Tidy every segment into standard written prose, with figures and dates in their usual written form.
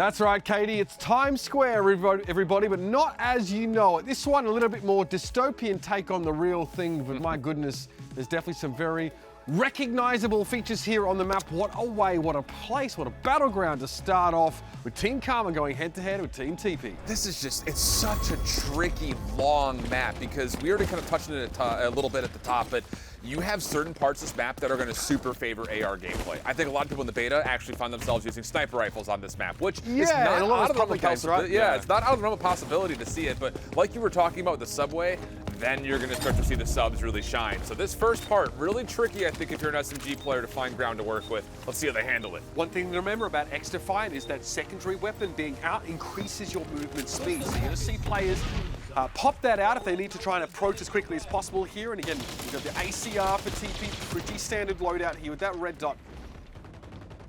That's right, Katie. It's Times Square, everybody, but not as you know it. This one, a little bit more dystopian take on the real thing, but my goodness, there's definitely some very recognizable features here on the map. What a way, what a place, what a battleground to start off with Team Karma going head-to-head with Team TeePee. This is just, it's such a tricky, long map because we already kind of touched on it a little bit at the top, but you have certain parts of this map that are going to super favor AR gameplay. I think a lot of people in the beta actually find themselves using sniper rifles on this map, which is not out of the realm of possibility. Yeah, it's not out of the realm of possibility to see it, but like you were talking about with the subway, then you're going to start to see the subs really shine. So this first part, really tricky, I think, if you're an SMG player to find ground to work with. Let's see how they handle it. One thing to remember about XDefiant is that secondary weapon being out increases your movement speed. So you're going to see players pop that out if they need to try and approach as quickly as possible here. And again, you've got the ACR for TeePee, pretty standard loadout here with that red dot.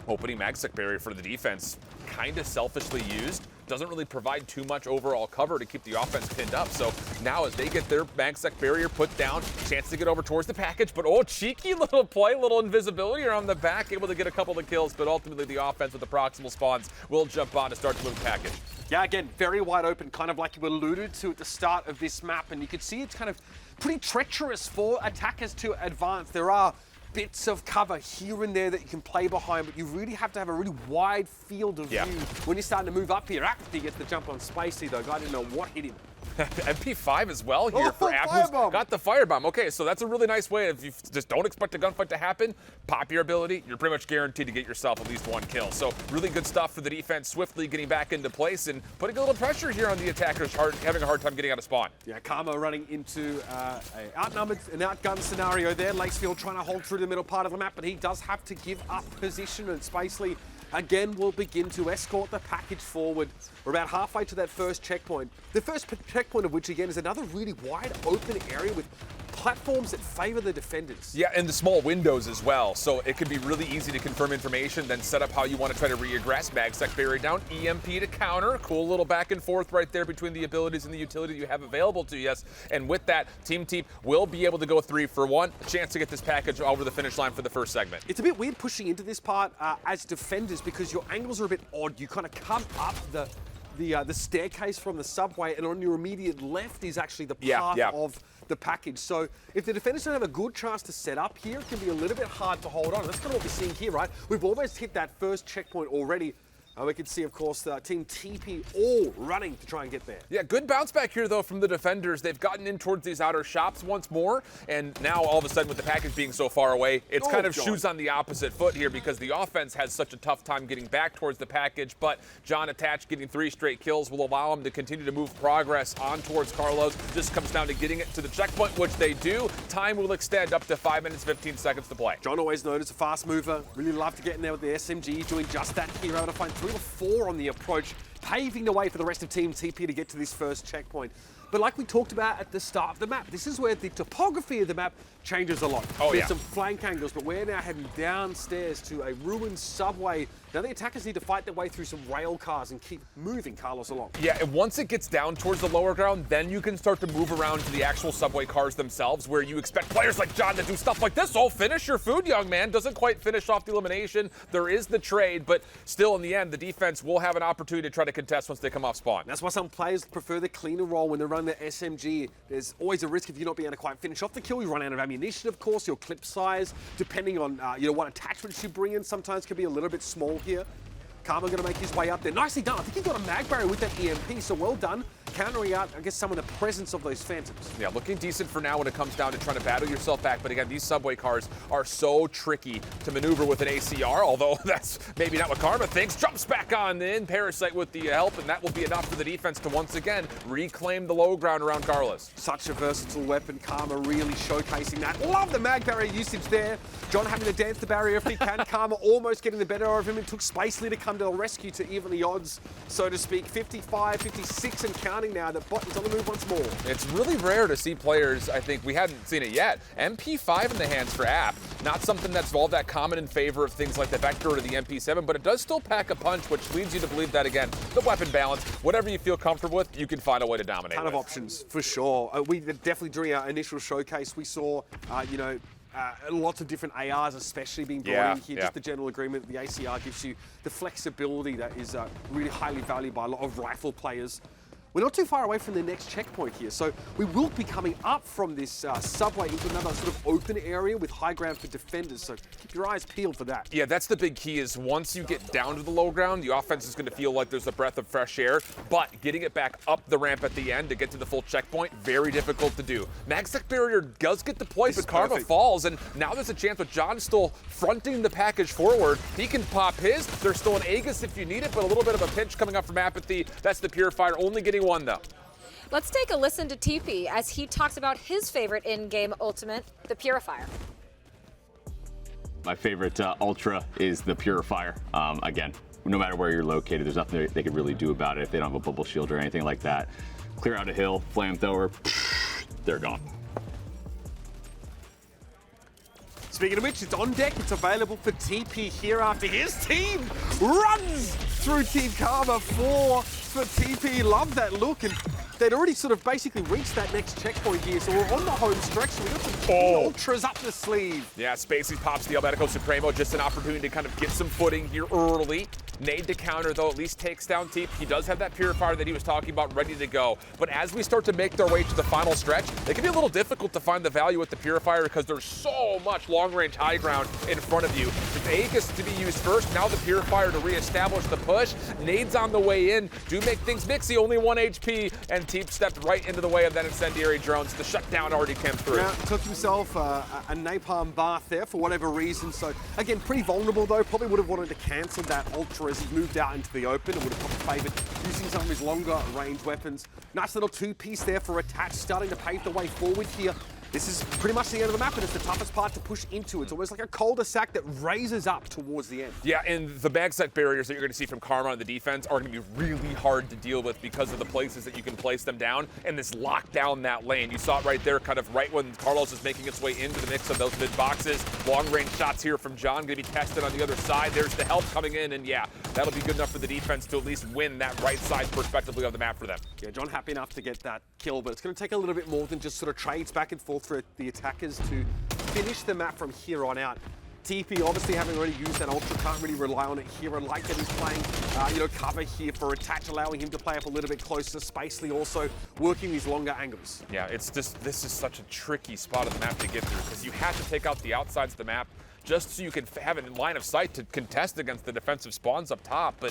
Opening magsec barrier for the defense, kind of selfishly used. Doesn't really provide too much overall cover to keep the offense pinned up. So now as they get their magsec barrier put down, chance to get over towards the package, but oh, cheeky little play, little invisibility around the back, able to get a couple of kills, but ultimately the offense with the proximal spawns will jump on to start to move the package. Yeah, again, very wide open, kind of like you alluded to at the start of this map, and you can see it's kind of pretty treacherous for attackers to advance. There are bits of cover here and there that you can play behind, but you really have to have a really wide field of view when you're starting to move up here. He gets the jump on Spacey, though. I didn't know what hit him. MP5 as well here for Apple's got the firebomb. Okay, so that's a really nice way. If you just don't expect a gunfight to happen, pop your ability, you're pretty much guaranteed to get yourself at least one kill. So really good stuff for the defense, swiftly getting back into place and putting a little pressure here on the attackers, having a hard time getting out of spawn. Yeah, Karma running into an outgunned scenario there. Lacefield trying to hold through the middle part of the map, but he does have to give up position, and Spacely again will begin to escort the package forward. We're about halfway to that first checkpoint. The first checkpoint of which, again, is another really wide open area with platforms that favor the defenders. Yeah, and the small windows as well. So it could be really easy to confirm information, then set up how you want to try to reaggress. Magsec barrier down, EMP to counter. Cool little back and forth right there between the abilities and the utility you have available to you. And with that, Team Teep will be able to go 3 for 1. A chance to get this package over the finish line for the first segment. It's a bit weird pushing into this part as defenders because your angles are a bit odd. You kind of come up the staircase from the subway, and on your immediate left is actually the path of the package. So if the defenders don't have a good chance to set up here, it can be a little bit hard to hold on. That's kind of what we're seeing here, right? We've almost hit that first checkpoint already. We can see, of course, Team TeePee all running to try and get there. Yeah, good bounce back here, though, from the defenders. They've gotten in towards these outer shops once more, and now all of a sudden with the package being so far away, it's kind of shoes on the opposite foot here because the offense has such a tough time getting back towards the package, but John Attach getting 3 straight kills will allow him to continue to move progress on towards Carlos. Just comes down to getting it to the checkpoint, which they do. Time will extend up to 5 minutes, 15 seconds to play. John, always known as a fast mover, really love to get in there with the SMG, doing just that here, able to find 3 or 4 on the approach, paving the way for the rest of Team TeePee to get to this first checkpoint. But like we talked about at the start of the map, this is where the topography of the map changes a lot. There's some flank angles, but we're now heading downstairs to a ruined subway. Now the attackers need to fight their way through some rail cars and keep moving Carlos along. Yeah, and once it gets down towards the lower ground, then you can start to move around to the actual subway cars themselves, where you expect players like John to do stuff like this. Oh, finish your food, young man. Doesn't quite finish off the elimination. There is the trade, but still in the end, the defense will have an opportunity to try to contest once they come off spawn. That's why some players prefer the cleaner role when they run their SMG. There's always a risk of you not being able to quite finish off the kill. You run out of ammunition, of course. Your clip size, depending on what attachments you bring in, sometimes can be a little bit small here. Karma going to make his way up there. Nicely done. I think he got a mag barrier with that EMP, so well done. Countering out, I guess, some of the presence of those phantoms. Yeah, looking decent for now when it comes down to trying to battle yourself back. But again, these subway cars are so tricky to maneuver with an ACR, although that's maybe not what Karma thinks. Jumps back on in, Parasite with the help, and that will be enough for the defense to once again reclaim the low ground around Carlos. Such a versatile weapon. Karma really showcasing that. Love the mag barrier usage there. John having to dance the barrier if he can. Karma almost getting the better of him. It took Spacely to come to the rescue to even the odds, so to speak. 55, 56 and counting now. The bot is on the move once more. It's really rare to see players, I think, we hadn't seen it yet. MP5 in the hands for App. Not something that's all that common in favor of things like the Vector or the MP7, but it does still pack a punch, which leads you to believe that, again, the weapon balance, whatever you feel comfortable with, you can find a way to dominate. Ton of options, for sure. We definitely, during our initial showcase, we saw, lots of different ARs especially being brought in here. Just the general agreement, the ACR gives you the flexibility that is really highly valued by a lot of rifle players. We're not too far away from the next checkpoint here, so we will be coming up from this subway into another sort of open area with high ground for defenders, so keep your eyes peeled for that. Yeah, that's the big key is once you get down to the low ground, the offense is going to feel like there's a breath of fresh air, but getting it back up the ramp at the end to get to the full checkpoint, very difficult to do. MagSec barrier does get deployed, but Karma falls, and now there's a chance with John still fronting the package forward. He can pop his. There's still an Aegis if you need it, but a little bit of a pinch coming up from Apathy. That's the Purifier, only getting one though. Let's take a listen to TeePee as he talks about his favorite in-game ultimate, the Purifier. My favorite Ultra is the Purifier. Again, no matter where you're located, there's nothing they could really do about it if they don't have a bubble shield or anything like that. Clear out a hill, flamethrower, they're gone. Speaking of which, it's on deck. It's available for TeePee here after his team runs through Team Karma for TeePee. Love that look. And they'd already sort of basically reached that next checkpoint here, so we're on the home stretch. So we've got some ultras up the sleeve. Yeah, Spacey pops the Albetico Supremo, just an opportunity to kind of get some footing here early. Nade to counter, though, at least takes down Teep. He does have that Purifier that he was talking about ready to go. But as we start to make their way to the final stretch, it can be a little difficult to find the value with the Purifier because there's so much long-range high ground in front of you. The Aegis to be used first, now the Purifier to reestablish the push. Nade's on the way in. Do make things mixy, only 1 HP, and Teep stepped right into the way of that incendiary drone, so the shutdown already came through. Now, took himself a napalm bath there for whatever reason. So, again, pretty vulnerable, though. Probably would have wanted to cancel that Ultra as he moved out into the open and would have probably favoured using some of his longer range weapons. Nice little two-piece there for Attach, starting to pave the way forward here. This is pretty much the end of the map, and it's the toughest part to push into. It's almost like a cul-de-sac that raises up towards the end. Yeah, and the MagSec barriers that you're going to see from Karma on the defense are going to be really hard to deal with because of the places that you can place them down and this lock down that lane. You saw it right there, kind of right when Carlos is making its way into the mix of those mid boxes. Long-range shots here from John going to be tested on the other side. There's the help coming in, and yeah, that'll be good enough for the defense to at least win that right side perspectively of the map for them. Yeah, John happy enough to get that kill, but it's going to take a little bit more than just sort of trades back and forth for the attackers to finish the map from here on out. TeePee, obviously having already used that Ultra, can't really rely on it here. And like that he's playing, cover here for Attach, allowing him to play up a little bit closer. Spacely also working these longer angles. Yeah, it's just, this is such a tricky spot of the map to get through because you have to take out the outsides of the map just so you can have it in line of sight to contest against the defensive spawns up top. But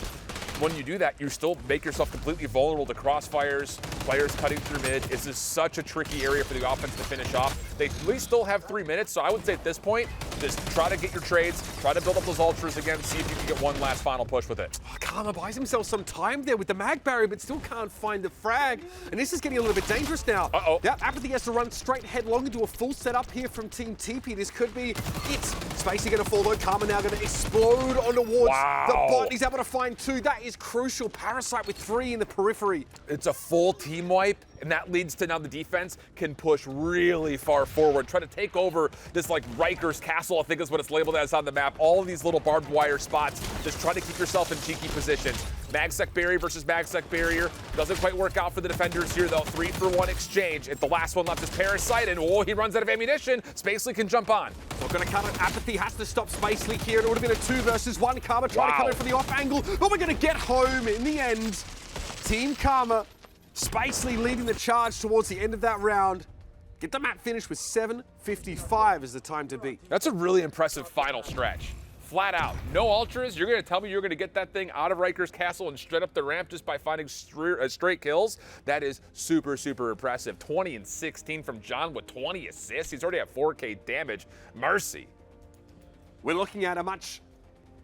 when you do that, you still make yourself completely vulnerable to crossfires, players cutting through mid. This is such a tricky area for the offense to finish off. They at least still have 3 minutes, so I would say at this point, just try to get your trades, try to build up those ultras again, see if you can get one last final push with it. Oh, Karma buys himself some time there with the mag barrier, but still can't find the frag. And this is getting a little bit dangerous now. Uh-oh. Yeah, Apathy has to run straight headlong into a full setup here from Team TeePee. This could be it. Spacey going to fall though. Karma now going to explode on towards the bot. He's able to find 2. That is crucial. Parasite with 3 in the periphery. It's a full team wipe, and that leads to now the defense can push really far forward, try to take over this like Riker's Castle, I think is what it's labeled as on the map. All of these little barbed wire spots, just try to keep yourself in cheeky positions. MagSec barrier versus MagSec barrier. Doesn't quite work out for the defenders here though. 3-for-1 exchange. If the last one left is Parasite, and he runs out of ammunition, Spacely can jump on. We're going to cut it. Apathy has to stop Spacely here. It would have been a 2 versus 1. Karma trying to come in for the off angle, but we're going to get home in the end. Team Karma, Spacely leading the charge towards the end of that round. Get the map finished with 7:55 as the time to beat. That's a really impressive final stretch. Flat out. No ultras. You're going to tell me you're going to get that thing out of Riker's Castle and straight up the ramp just by finding straight kills? That is super, super impressive. 20 and 16 from John with 20 assists. He's already at 4K damage. Mercy. We're looking at a much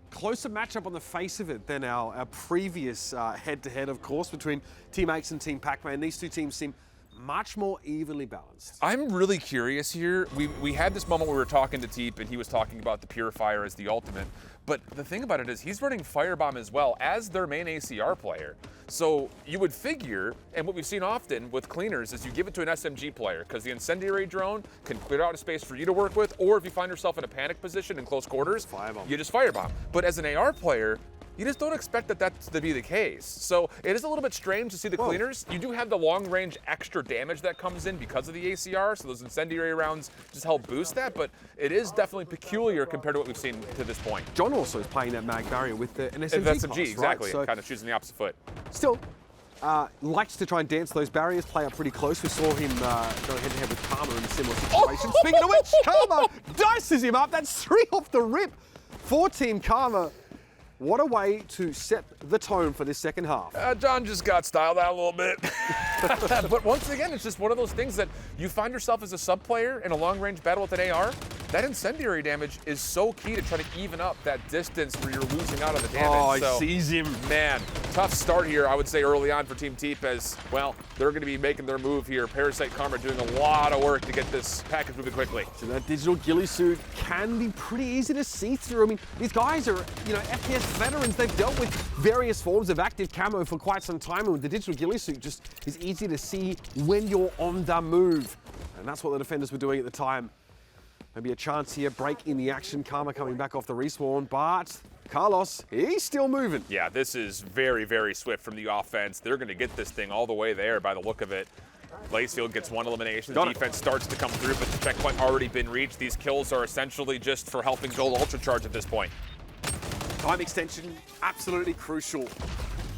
closer matchup on the face of it than our previous head-to-head, of course, between Team Aches and Team Pac-Man. These two teams seem much more evenly balanced. I'm really curious here. We had this moment where we were talking to Teep and he was talking about the Purifier as the ultimate. But the thing about it is he's running Firebomb as well as their main ACR player. So you would figure, and what we've seen often with cleaners is you give it to an SMG player because the incendiary drone can clear out a space for you to work with, or if you find yourself in a panic position in close quarters, Firebomb. you just Firebomb. But as an AR player, you just don't expect that to be the case. So it is a little bit strange to see the cleaners. You do have the long range extra damage that comes in because of the ACR, so those incendiary rounds just help boost that, but it is definitely peculiar compared to what we've seen to this point. John also is playing that mag barrier with an SMG That's pass, exactly, right? So kind of choosing the opposite foot. still, likes to try and dance those barriers, play up pretty close. We saw him go head-to-head with Karma in a similar situation. Speaking of which, Karma dices him up. That's 3 off the rip for Team Karma. What a way to set the tone for this second half. John just got styled out a little bit. But once again, it's just one of those things that you find yourself as a sub player in a long-range battle with an AR. That incendiary damage is so key to try to even up that distance where you're losing out on the damage. Oh, he so, sees him. Man, tough start here, I would say, early on for Team TeePee, as, well, they're going to be making their move here. Parasite Karma doing a lot of work to get this package moving quickly. So that digital ghillie suit can be pretty easy to see through. I mean, these guys are, FPS veterans. They've dealt with various forms of active camo for quite some time, and with the digital ghillie suit, just is easy to see when you're on the move. And that's what the defenders were doing at the time. Maybe a chance here, break in the action. Karma coming back off the respawn, but Carlos, he's still moving. Yeah, this is very, very swift from the offense. They're going to get this thing all the way there by the look of it. Lacefield gets one elimination. The defense starts to come through, but the checkpoint already been reached. These kills are essentially just for helping Gold Ultra Charge at this point. Time extension, absolutely crucial.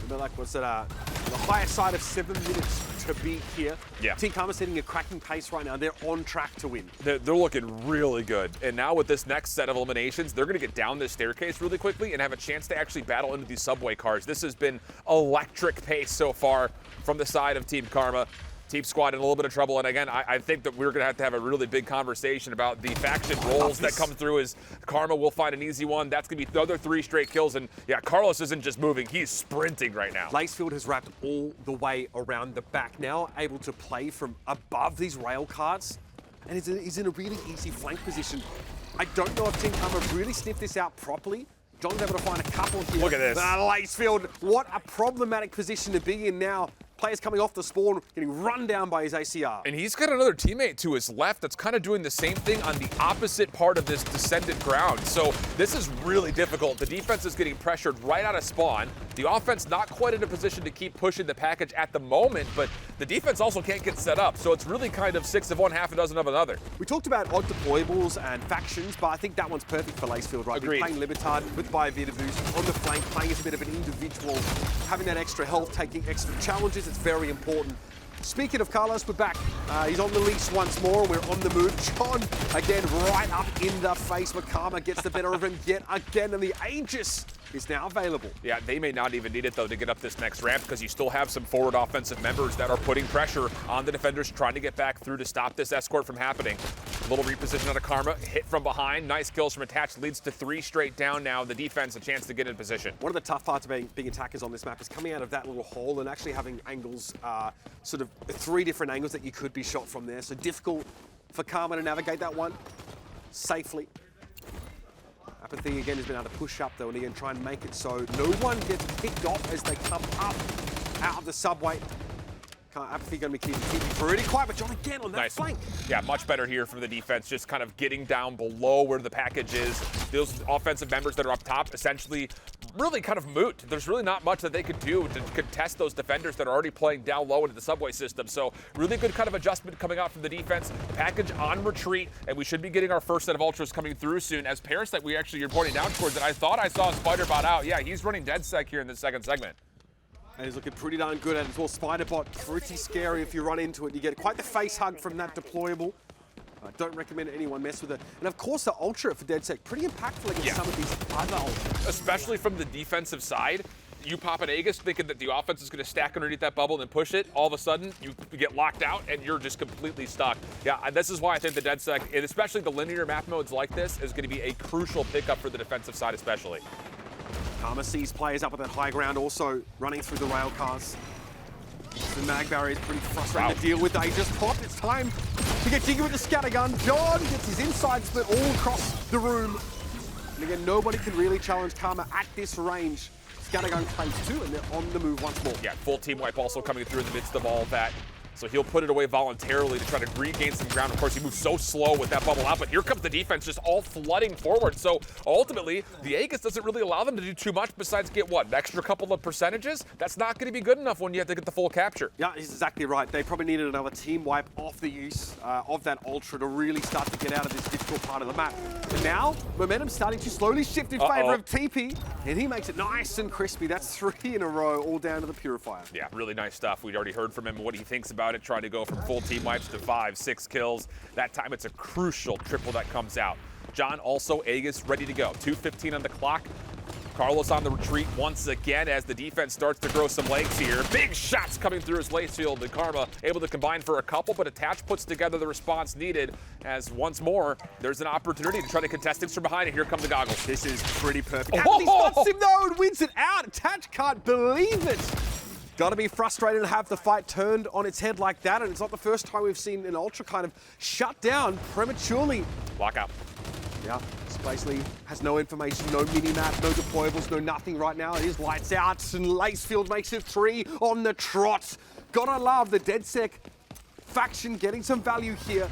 Like, what's it, the higher side of 7 minutes to beat here. Yeah. Team Karma's hitting a cracking pace right now. They're on track to win. They're looking really good. And now with this next set of eliminations, they're going to get down this staircase really quickly and have a chance to actually battle into these subway cars. This has been electric pace so far from the side of Team Karma. Team Squad in a little bit of trouble, and again, I think that we're going to have a really big conversation about the faction roles that come through. As Karma will find an easy one. That's going to be the other 3 straight kills, and yeah, Carlos isn't just moving, he's sprinting right now. Lacefield has wrapped all the way around the back now, able to play from above these rail cars, and he's in a really easy flank position. I don't know if Team Karma really sniffed this out properly. John's able to find a couple here. Look at this. Lacefield, what a problematic position to be in now. Players coming off the spawn, getting run down by his ACR. And he's got another teammate to his left that's kind of doing the same thing on the opposite part of this descended ground. So this is really difficult. The defense is getting pressured right out of spawn. The offense not quite in a position to keep pushing the package at the moment, but the defense also can't get set up. So it's really kind of 6 of one, half a dozen of another. We talked about odd deployables and factions, but I think that one's perfect for Lacefield, right? Agreed. Playing Libertad with Biovitaboost on the flank, playing as a bit of an individual, having that extra health, taking extra challenges, it's very important. Speaking of Carlos, we're back. He's on the leash once more. We're on the move. John, again, right up in the face, but Karma gets the better of him yet again, and the Aegis is now available. Yeah, they may not even need it, though, to get up this next ramp, because you still have some forward offensive members that are putting pressure on the defenders, trying to get back through to stop this escort from happening. A little reposition out of Karma, hit from behind, nice kills from attached, leads to 3 straight down now. The defense a chance to get in position. One of the tough parts of being attackers on this map is coming out of that little hole and actually having angles, sort of 3 different angles that you could be shot from there. So difficult for Karma to navigate that one safely. Apathy again has been able to push up though, and again try and make it so no one gets picked off as they come up out of the subway. Apathy going to be keeping pretty quiet, but John again on that flank. Yeah, much better here from the defense, just kind of getting down below where the package is. Those offensive members that are up top essentially really kind of moot. There's really not much that they could do to contest those defenders that are already playing down low into the subway system. So really good kind of adjustment coming out from the defense. The package on retreat, and we should be getting our first set of ultras coming through soon. As Parasite, you're pointing down towards it. I thought I saw Spiderbot out. Yeah, he's running dead sec here in the second segment. And he's looking pretty darn good at it as well. Spiderbot, pretty scary if you run into it. You get quite the face hug from that deployable. I don't recommend anyone mess with it. And of course, the Ultra for DedSec, pretty impactful against some of these other Ultras. Especially from the defensive side. You pop an Aegis thinking that the offense is going to stack underneath that bubble and push it. All of a sudden, you get locked out and you're just completely stuck. Yeah, this is why I think the DedSec, and especially the linear map modes like this, is going to be a crucial pickup for the defensive side especially. Karma sees players up at that high ground also running through the rail cars. The mag barrier is pretty frustrating to deal with. They just popped. It's time to get jiggy with the scattergun. John gets his inside split all across the room. And again, nobody can really challenge Karma at this range. Scattergun claims 2, and they're on the move once more. Yeah, full team wipe also coming through in the midst of all that. So he'll put it away voluntarily to try to regain some ground. Of course, he moves so slow with that bubble out, but here comes the defense just all flooding forward. So ultimately, the Aegis doesn't really allow them to do too much besides get, what, an extra couple of percentages? That's not going to be good enough when you have to get the full capture. Yeah, he's exactly right. They probably needed another team wipe off the use of that Ultra to really start to get out of this difficult part of the map. And now, momentum's starting to slowly shift in favor of TeePee, and he makes it nice and crispy. That's 3 in a row, all down to the Purifier. Yeah, really nice stuff. We'd already heard from him what he thinks about it, trying to go from full team wipes to 5, 6 kills. That time it's a crucial triple that comes out. John also Aegis ready to go. 2:15 on the clock. Carlos on the retreat once again as the defense starts to grow some legs here. Big shots coming through his lace field. And Karma able to combine for a couple, but Attach puts together the response needed as once more there's an opportunity to try to contest things from behind, and here come the goggles. This is pretty perfect. He spots him though and wins it out. Attach can't believe it. Got to be frustrated to have the fight turned on its head like that, and it's not the first time we've seen an Ultra kind of shut down prematurely. Lockout. Yeah, Spacely has no information, no mini-map, no deployables, no nothing right now. It is lights out, and Lacefield makes it 3 on the trot. Gotta love the DedSec faction getting some value here.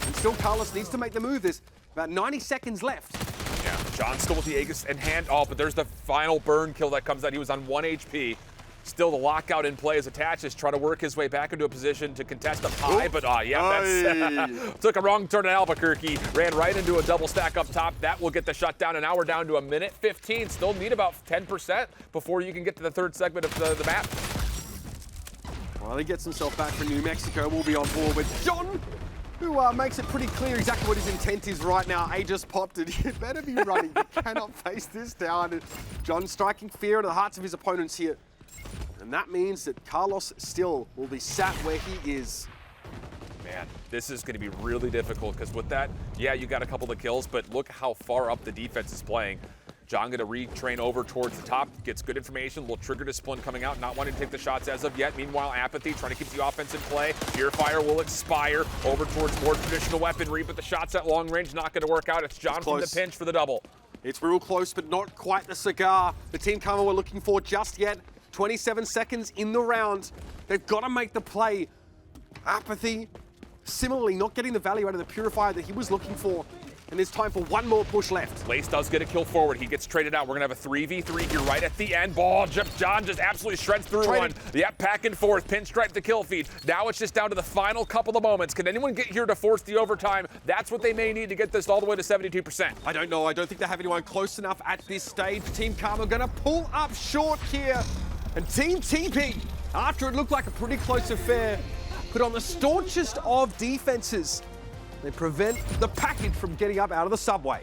And still Carlos needs to make the move. There's about 90 seconds left. Yeah, John still with the Aegis in hand. Oh, but there's the final burn kill that comes out. He was on 1 HP. Still the lockout in play as Attach is trying to work his way back into a position to contest up high, but that's took a wrong turn at Albuquerque, ran right into a double stack up top. That will get the shutdown, and now we're down to 1:15. Still need about 10% before you can get to the third segment of the map. Well, he gets himself back from New Mexico. We'll be on board with John, who makes it pretty clear exactly what his intent is right now. A just popped it. You better be running. You cannot face this down. And John striking fear into the hearts of his opponents here. And that means that Carlos still will be sat where he is. Man, this is going to be really difficult because with that, yeah, you got a couple of kills, but look how far up the defense is playing. John going to retrain over towards the top, gets good information, little trigger discipline coming out, not wanting to take the shots as of yet. Meanwhile, Apathy trying to keep the offense in play. Purifier will expire over towards more traditional weaponry, but the shots at long range not going to work out. It's John from the pinch for the double. It's real close, but not quite the cigar the Team Karma were looking for just yet. 27 seconds in the round. They've got to make the play. Apathy, similarly, not getting the value out of the Purifier that he was looking for. And there's time for one more push left. Lace does get a kill forward. He gets traded out. We're going to have a 3v3 here right at the end. Ball, John just absolutely shreds through one. Yep, back and forth. Pinstripe the kill feed. Now it's just down to the final couple of moments. Can anyone get here to force the overtime? That's what they may need to get this all the way to 72%. I don't know. I don't think they have anyone close enough at this stage. Team Karma going to pull up short here. And Team TeePee, after it looked like a pretty close affair, put on the staunchest of defenses. They prevent the package from getting up out of the subway.